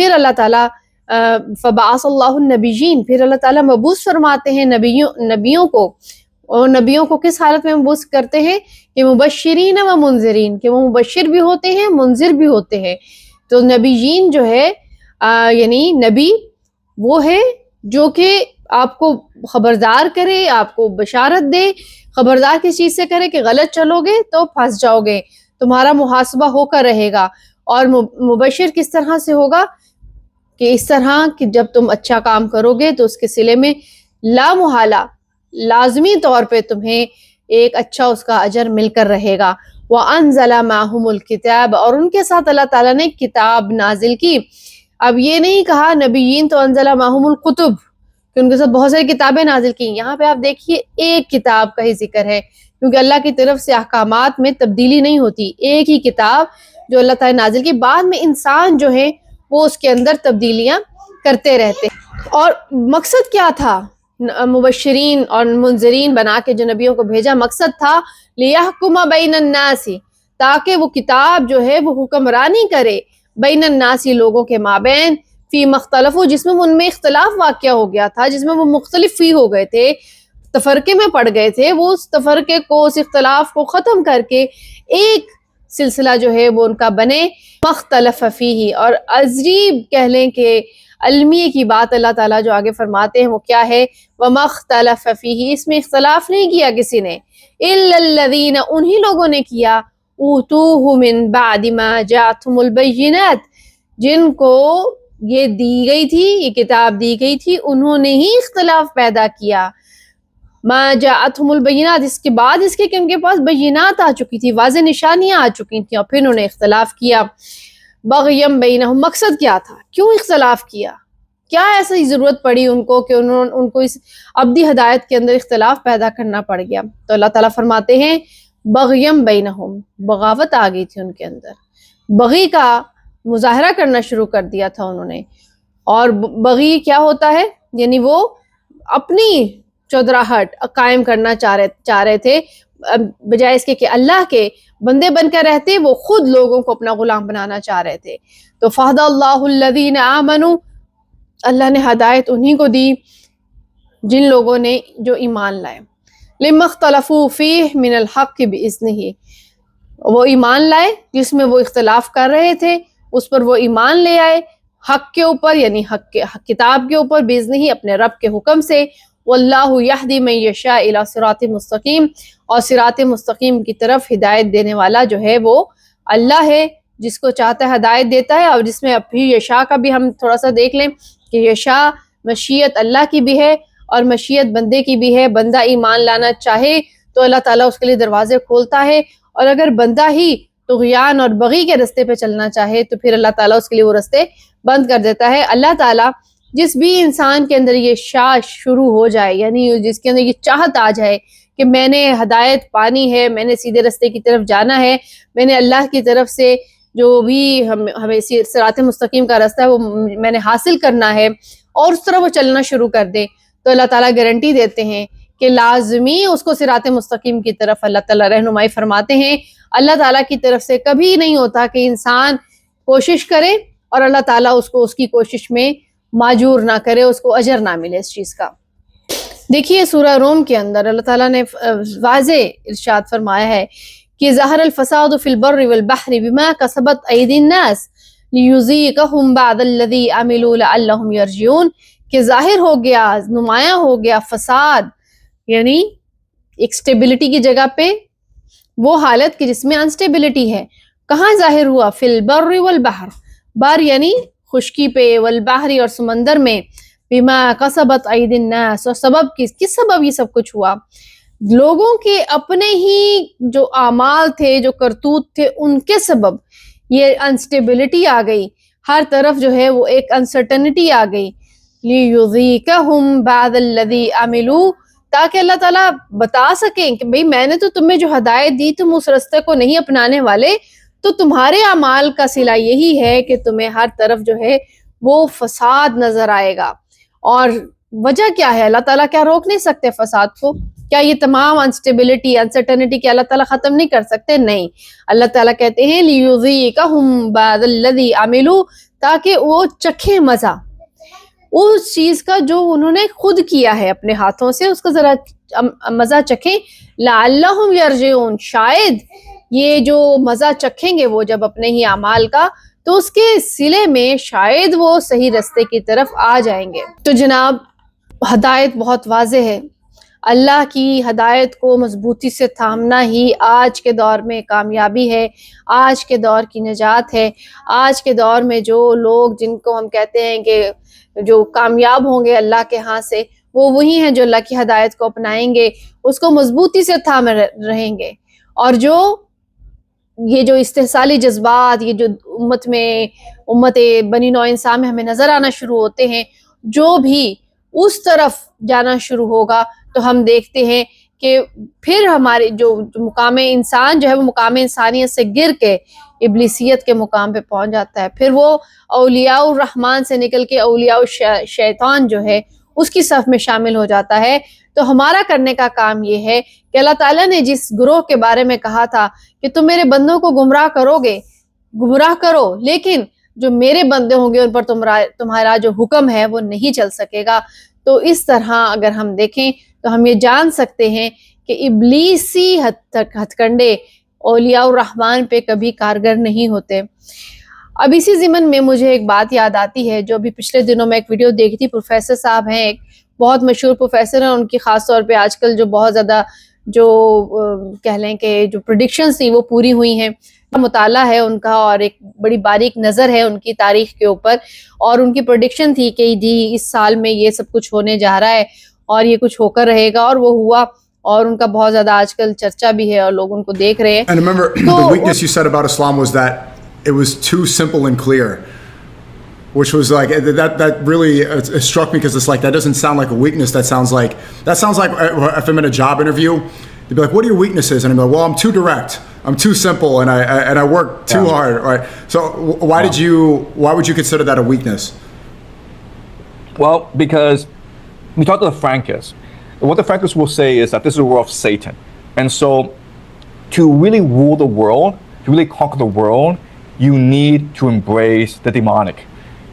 پھر اللہ تعالیٰ فبعث اللہ النبیین، پھر اللہ تعالیٰ مبعوث فرماتے ہیں نبیوں کو، اور نبیوں کو کس حالت میں مبعوث کرتے ہیں کہ مبشرین و منذرین، کہ وہ مبشر بھی ہوتے ہیں منذر بھی ہوتے ہیں۔ تو نبیین جو ہے یعنی نبی وہ ہے جو کہ آپ کو خبردار کرے، آپ کو بشارت دے۔ خبردار کس چیز سے کرے کہ غلط چلو گے تو پھنس جاؤ گے، تمہارا محاسبہ ہو کر رہے گا۔ اور مبشر کس طرح سے ہوگا کہ اس طرح کہ جب تم اچھا کام کرو گے تو اس کے صلے میں لا محالہ لازمی طور پہ تمہیں ایک اچھا اس کا اجر مل کر رہے گا۔ وَأَنزَلَ مَعَهُمُ الْكِتَابَ، اور ان کے ساتھ اللہ تعالیٰ نے کتاب نازل کی۔ اب یہ نہیں کہا نبیین تو انزل معہم الکتب کہ ان کے ساتھ بہت ساری کتابیں نازل کی، یہاں پہ آپ دیکھیے ایک کتاب کا ہی ذکر ہے، کیونکہ اللہ کی طرف سے احکامات میں تبدیلی نہیں ہوتی، ایک ہی کتاب جو اللہ تعالیٰ نے نازل کی۔ بعد میں انسان جو ہے وہ اس کے اندر تبدیلیاں کرتے رہتے ہیں۔ اور مقصد کیا تھا مبشرین اور منذرین بنا کے جو نبیوں کو بھیجا؟ مقصد تھا لِيَحْكُمَ بَيْنَ النَّاسِ، تاکہ وہ کتاب جو ہے وہ حکمرانی کرے بین الناسی، لوگوں کے مابین، فی مختلفو، جس میں ان میں اختلاف واقع ہو گیا تھا، جس میں وہ مختلف ہی ہو گئے تھے، تفرقے میں پڑ گئے تھے، وہ اس تفرقے کو، اس اختلاف کو ختم کر کے ایک سلسلہ جو ہے وہ ان کا بنے۔ مختلف فیہ، اور عجیب کہہ لیں کہ المیہ کی بات اللہ تعالیٰ جو آگے فرماتے ہیں وہ کیا ہے؟ وَمَخْتَلَفَ فِيهِ، اس میں اختلاف نہیں کیا کسی نے، إِلَّا الَّذِينَ، انہی لوگوں نے کیا، اوتوہ من بعد ما جاءتهم البینات، جن کو یہ دی گئی تھی، یہ کتاب دی گئی تھی، انہوں نے ہی اختلاف پیدا کیا۔ ما جاءتهم البینات، اس کے بعد اس کے کہ ان کے پاس بینات آ چکی تھی، واضح نشانیاں آ چکی تھیں، اور پھر انہوں نے اختلاف کیا۔ بغیم بینہم، مقصد کیا تھا؟ کیوں اختلاف کیا؟ کیا ایسی ضرورت پڑی ان کو کہ ان کو اس ابدی ہدایت کے اندر اختلاف پیدا کرنا پڑ گیا؟ تو اللہ تعالیٰ فرماتے ہیں بغیم بینہم، بغاوت آ گئی تھی ان کے اندر، بغی کا مظاہرہ کرنا شروع کر دیا تھا انہوں نے۔ اور بغی کیا ہوتا ہے؟ یعنی وہ اپنی چودراہٹ قائم کرنا چاہ رہے تھے، بجائے اس کے کہ اللہ کے بندے بن کر رہتے، وہ خود لوگوں کو اپنا غلام بنانا چاہ رہے تھے۔ تو فہد اللہ الذین آمنوا، اللہ نے ہدایت انہی کو دی جن لوگوں نے جو ایمان لائے، لما اختلفوا فیہ من الحق بإذنہ، وہ ایمان لائے جس میں وہ اختلاف کر رہے تھے، اس پر وہ ایمان لے آئے، حق کے اوپر، یعنی حق کتاب کے اوپر، بإذنہ، اپنے رب کے حکم سے۔ واللہ یہدی من یشاء الی صراط مستقیم، اور صراط مستقیم کی طرف ہدایت دینے والا جو ہے وہ اللہ ہے، جس کو چاہتا ہے ہدایت دیتا ہے۔ اور جس میں اب بھی یشاء کا بھی ہم تھوڑا سا دیکھ لیں کہ یشاء مشیت اللہ کی بھی ہے اور مشیت بندے کی بھی ہے۔ بندہ ایمان لانا چاہے تو اللہ تعالیٰ اس کے لیے دروازے کھولتا ہے، اور اگر بندہ ہی طغیان اور بغی کے رستے پہ چلنا چاہے تو پھر اللہ تعالیٰ اس کے لیے وہ رستے بند کر دیتا ہے۔ اللہ تعالیٰ جس بھی انسان کے اندر یہ شاء شروع ہو جائے، یعنی جس کے اندر یہ چاہت آ جائے کہ میں نے ہدایت پانی ہے، میں نے سیدھے رستے کی طرف جانا ہے، میں نے اللہ کی طرف سے جو بھی ہمیں صراط مستقیم کا رستہ ہے وہ میں نے حاصل کرنا ہے، اور اس طرح وہ چلنا شروع کر دے، تو اللہ تعالیٰ گارنٹی دیتے ہیں کہ لازمی اس کو صراط مستقیم کی طرف اللہ تعالیٰ رہنمائی فرماتے ہیں۔ اللہ تعالیٰ کی طرف سے کبھی نہیں ہوتا کہ انسان کوشش کرے اور اللہ تعالیٰ اس کو اس کی کوشش میں ماجور نہ کرے، اس کو اجر نہ ملے اس چیز کا۔ دیکھیے سورہ روم کے اندر اللہ تعالیٰ نے واضح ارشاد فرمایا ہے کہ ظہر الفساد فی البر والبحر بما کسبت ایدی الناس لیذیقہم بعض الذی عملوا لعلہم یرجعون، کہ ظاہر ہو گیا، نمایاں ہو گیا فساد، یعنی ایک سٹیبلٹی کی جگہ پہ وہ حالت کی جس میں انسٹیبلٹی ہے۔ کہاں ظاہر ہوا؟ فی البر والبحر، بر یعنی خشکی پہ، والبحر اور سمندر میں، بما کسبت ایدی الناس، اور سبب کس سبب یہ سب کچھ ہوا؟ لوگوں کے اپنے ہی جو اعمال تھے، جو کرتوت تھے، ان کے سبب یہ انسٹیبلٹی آ گئی، ہر طرف جو ہے وہ ایک انسرٹنٹی آ گئی۔ لیذیقہم بعض الذی عملوا، تاکہ اللہ تعالیٰ بتا سکیں کہ بھئی میں نے تو تمہیں جو ہدایت دی تم اس رستے کو نہیں اپنانے والے، تو تمہارے اعمال کا صلہ یہی ہے کہ تمہیں ہر طرف جو ہے وہ فساد نظر آئے گا۔ اور وجہ کیا ہے؟ اللہ تعالیٰ کیا روک نہیں سکتے فساد کو؟ کیا یہ تمام انسٹیبلٹی، انسرٹنٹی کہ اللہ تعالیٰ ختم نہیں کر سکتے؟ نہیں، اللہ تعالیٰ کہتے ہیں لیذیقہم بعض الذی عملوا، تاکہ وہ چکھیں مزہ اس چیز کا جو انہوں نے خود کیا ہے اپنے ہاتھوں سے، اس کا ذرا مزہ چکھیں. لعلہم یرجعون، شاید یہ جو مزہ چکھیں گے وہ جب اپنے ہی اعمال کا، تو اس کے صلے میں شاید وہ صحیح رستے کی طرف آ جائیں گے. تو جناب ہدایت بہت واضح ہے. اللہ کی ہدایت کو مضبوطی سے تھامنا ہی آج کے دور میں کامیابی ہے، آج کے دور کی نجات ہے. آج کے دور میں جو لوگ جن کو ہم کہتے ہیں کہ جو کامیاب ہوں گے اللہ کے ہاں سے، وہ وہی ہیں جو اللہ کی ہدایت کو اپنائیں گے، اس کو مضبوطی سے تھامے رہیں گے. اور یہ جو استحصالی جذبات، یہ جو امت بنی نوع انسان میں ہمیں نظر آنا شروع ہوتے ہیں، جو بھی اس طرف جانا شروع ہوگا تو ہم دیکھتے ہیں کہ پھر ہمارے جو مقام انسان جو ہے وہ مقام انسانیت سے گر کے ابلیسیت کے مقام پہ پہنچ جاتا ہے. پھر وہ اولیاء الرحمن سے نکل کے اولیاء الشیطان جو ہے اس کی صف میں شامل ہو جاتا ہے. تو ہمارا کرنے کا کام یہ ہے کہ اللہ تعالیٰ نے جس گروہ کے بارے میں کہا تھا کہ تم میرے بندوں کو گمراہ کرو گے، گمراہ کرو، لیکن جو میرے بندے ہوں گے ان پر تمہارا جو حکم ہے وہ نہیں چل سکے گا. تو اس طرح اگر ہم دیکھیں تو ہم یہ جان سکتے ہیں کہ ابلیسی ہتھ کنڈے اولیاء الرحمن پہ کبھی کارگر نہیں ہوتے. اب اسی ضمن میں مجھے ایک بات یاد آتی ہے جو ابھی پچھلے دنوں میں ایک ویڈیو دیکھی تھی. پروفیسر صاحب ہیں، ایک بہت مشہور پروفیسر ہیں، ان کی خاص طور پہ آج کل جو بہت زیادہ جو کہہ لیں کہ جو پریڈکشنز تھی وہ پوری ہوئی ہیں. مطالعہ ہے ان کا اور ایک بڑی باریک نظر ہے ان کی تاریخ کے اوپر، اور ان کی پریڈکشن تھی کہ جی اس سال میں یہ سب کچھ ہونے جا رہا ہے اور یہ کچھ ہو کر رہے گا، اور وہ ہوا. اور ان کا بہت زیادہ آج کل چرچا بھی ہے اور لوگ ان کو دیکھ رہے ہیں. And remember, the weakness you said about Islam was that it was too simple and clear, which was like that really it struck me because it's like that doesn't sound like a weakness. That sounds like if I'm in a job interview, they'd be like, "What are your weaknesses?" And I'm like, "Well, I'm too direct. I'm too simple, and I work too hard." Right? So why would you consider that a weakness? Well, because we talk to the Frankists. What the Frankists will say is that this is the world of Satan. And so to really rule the world, to really conquer the world, you need to embrace the demonic.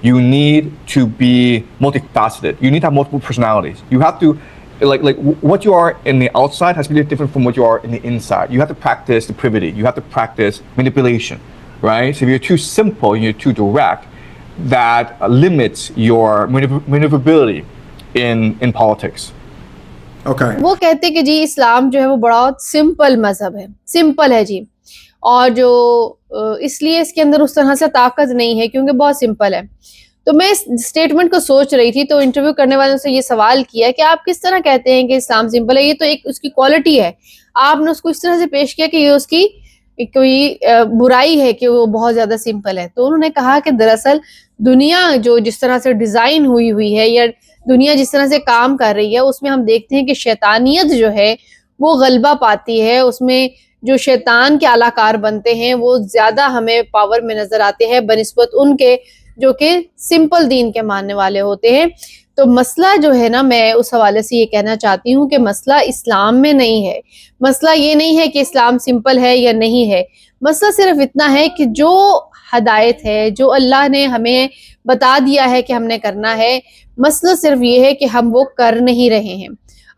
You need to be multifaceted. You need to have multiple personalities. You have to, like what you are in the outside has to be different from what you are in the inside. You have to practice the privity. You have to practice manipulation, right? So if you're too simple, you're too direct, that limits your maneuverability in politics. وہ کہتے کہ جی اسلام جو ہے وہ بڑا simple مذہب ہے، simple ہے جی، اور جو اس لیے اس کے اندر اس طرح سے طاقت نہیں ہے کیونکہ بہت سمپل ہے. تو میں اس اسٹیٹمنٹ کو سوچ رہی تھی تو انٹرویو کرنے والوں سے یہ سوال کیا کہ آپ کس طرح کہتے ہیں کہ اسلام سمپل ہے؟ یہ تو ایک اس کی کوالٹی ہے، آپ نے اس کو اس طرح سے پیش کیا کہ یہ اس کی کوئی برائی ہے کہ وہ بہت زیادہ سمپل ہے. تو انہوں نے کہا کہ دراصل دنیا جو جس طرح سے ڈیزائن ہوئی ہے یا دنیا جس طرح سے کام کر رہی ہے اس میں ہم دیکھتے ہیں کہ شیطانیت جو ہے وہ غلبہ پاتی ہے. اس میں جو شیطان کے اعلیٰ کار بنتے ہیں وہ زیادہ ہمیں پاور میں نظر آتے ہیں بنسبت ان کے جو کہ سمپل دین کے ماننے والے ہوتے ہیں. تو مسئلہ جو ہے نا، میں اس حوالے سے یہ کہنا چاہتی ہوں کہ مسئلہ اسلام میں نہیں ہے. مسئلہ یہ نہیں ہے کہ اسلام سمپل ہے یا نہیں ہے. مسئلہ صرف اتنا ہے کہ جو ہدایت ہے، جو اللہ نے ہمیں بتا دیا ہے کہ ہم نے کرنا ہے، مسئلہ صرف یہ ہے کہ ہم وہ کر نہیں رہے ہیں.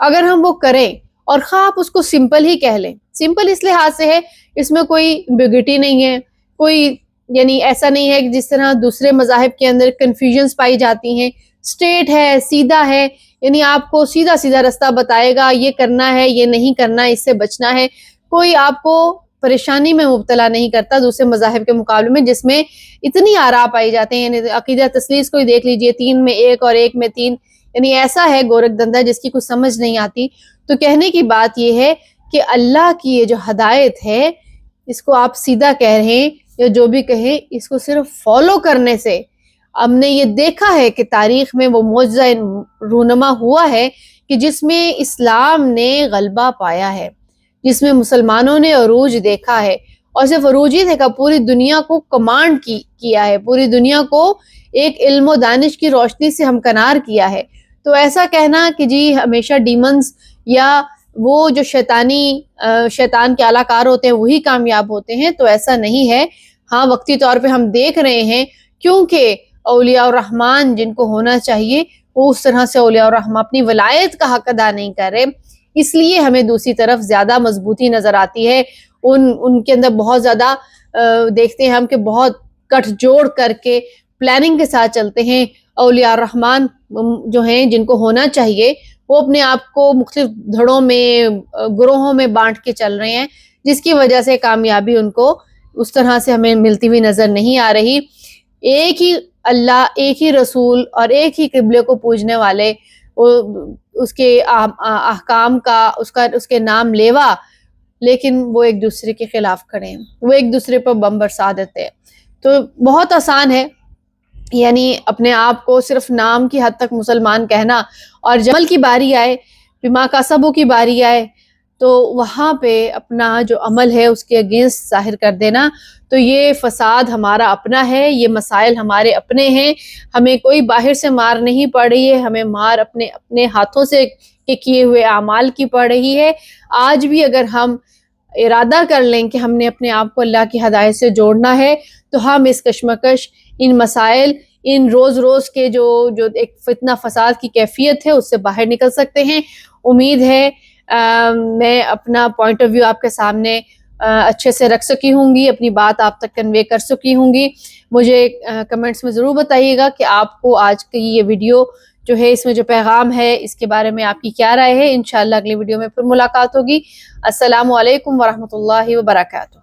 اگر ہم وہ کریں اور خواہ آپ اس کو سمپل ہی کہہ لیں، سمپل اس لحاظ سے ہے اس میں کوئی بیگٹی نہیں ہے، کوئی یعنی ایسا نہیں ہے کہ جس طرح دوسرے مذاہب کے اندر کنفیوژنز پائی جاتی ہیں. اسٹریٹ ہے، سیدھا ہے، یعنی آپ کو سیدھا سیدھا رستہ بتائے گا، یہ کرنا ہے، یہ نہیں کرنا، اس سے بچنا ہے. کوئی آپ کو پریشانی میں مبتلا نہیں کرتا دوسرے مذاہب کے مقابلے میں جس میں اتنی آراء پائی جاتے ہیں. یعنی عقیدہ تثلیث کو ہی دیکھ لیجئے، 3 میں 1 اور 1 میں 3، یعنی ایسا ہے گورکھ دھندا جس کی کچھ سمجھ نہیں آتی. تو کہنے کی بات یہ ہے کہ اللہ کی یہ جو ہدایت ہے اس کو آپ سیدھا کہہ رہے ہیں یا جو بھی کہیں، اس کو صرف فالو کرنے سے ہم نے یہ دیکھا ہے کہ تاریخ میں وہ معجزہ رونما ہوا ہے کہ جس میں اسلام نے غلبہ پایا ہے، جس میں مسلمانوں نے عروج دیکھا ہے. اور صرف عروج ہی دیکھا، پوری دنیا کو کمانڈ کیا ہے، پوری دنیا کو ایک علم و دانش کی روشنی سے ہمکنار کیا ہے. تو ایسا کہنا کہ جی ہمیشہ ڈیمنز یا وہ جو شیطان کے اعلیٰ کار ہوتے ہیں وہی کامیاب ہوتے ہیں، تو ایسا نہیں ہے. ہاں وقتی طور پہ ہم دیکھ رہے ہیں کیونکہ اولیاء الرحمن جن کو ہونا چاہیے وہ اس طرح سے اولیاء الرحمن اپنی ولایت کا حق ادا نہیں کر رہے، اس لیے ہمیں دوسری طرف زیادہ مضبوطی نظر آتی ہے، ان کے اندر بہت زیادہ دیکھتے ہیں ہم کہ بہت کٹ جوڑ کر کے پلاننگ کے ساتھ چلتے ہیں۔ اولیاء الرحمن جو ہیں جن کو ہونا چاہیے وہ اپنے آپ کو مختلف دھڑوں میں گروہوں میں بانٹ کے چل رہے ہیں، جس کی وجہ سے کامیابی ان کو اس طرح سے ہمیں ملتی ہوئی نظر نہیں آ رہی۔ ایک ہی اللہ، ایک ہی رسول اور ایک ہی قبلے کو پوجنے والے، اس کے احکام کا اس کے نام لیوا، لیکن وہ ایک دوسرے کے خلاف کھڑے ہیں، وہ ایک دوسرے پر بم برسا دیتے ہیں۔ تو بہت آسان ہے یعنی اپنے آپ کو صرف نام کی حد تک مسلمان کہنا، اور جب عمل کی باری آئے، بما کسبوا کی باری آئے، تو وہاں پہ اپنا جو عمل ہے اس کے اگینسٹ ظاہر کر دینا۔ تو یہ فساد ہمارا اپنا ہے، یہ مسائل ہمارے اپنے ہیں، ہمیں کوئی باہر سے مار نہیں پڑ رہی ہے، ہمیں مار اپنے ہاتھوں سے کیے ہوئے اعمال کی پڑ رہی ہے۔ آج بھی اگر ہم ارادہ کر لیں کہ ہم نے اپنے آپ کو اللہ کی ہدایت سے جوڑنا ہے تو ہم اس کشمکش، ان مسائل، ان روز روز کے جو ایک فتنہ فساد کی کیفیت ہے اس سے باہر نکل سکتے ہیں۔ امید ہے میں اپنا پوائنٹ آف ویو آپ کے سامنے اچھے سے رکھ سکی ہوں گی، اپنی بات آپ تک کنوے کر سکی ہوں گی۔ مجھے کمنٹس میں ضرور بتائیے گا کہ آپ کو آج کی یہ ویڈیو جو ہے، اس میں جو پیغام ہے، اس کے بارے میں آپ کی کیا رائے ہے۔ انشاءاللہ اگلی ویڈیو میں پھر ملاقات ہوگی۔ السلام علیکم ورحمۃ اللہ وبرکاتہ۔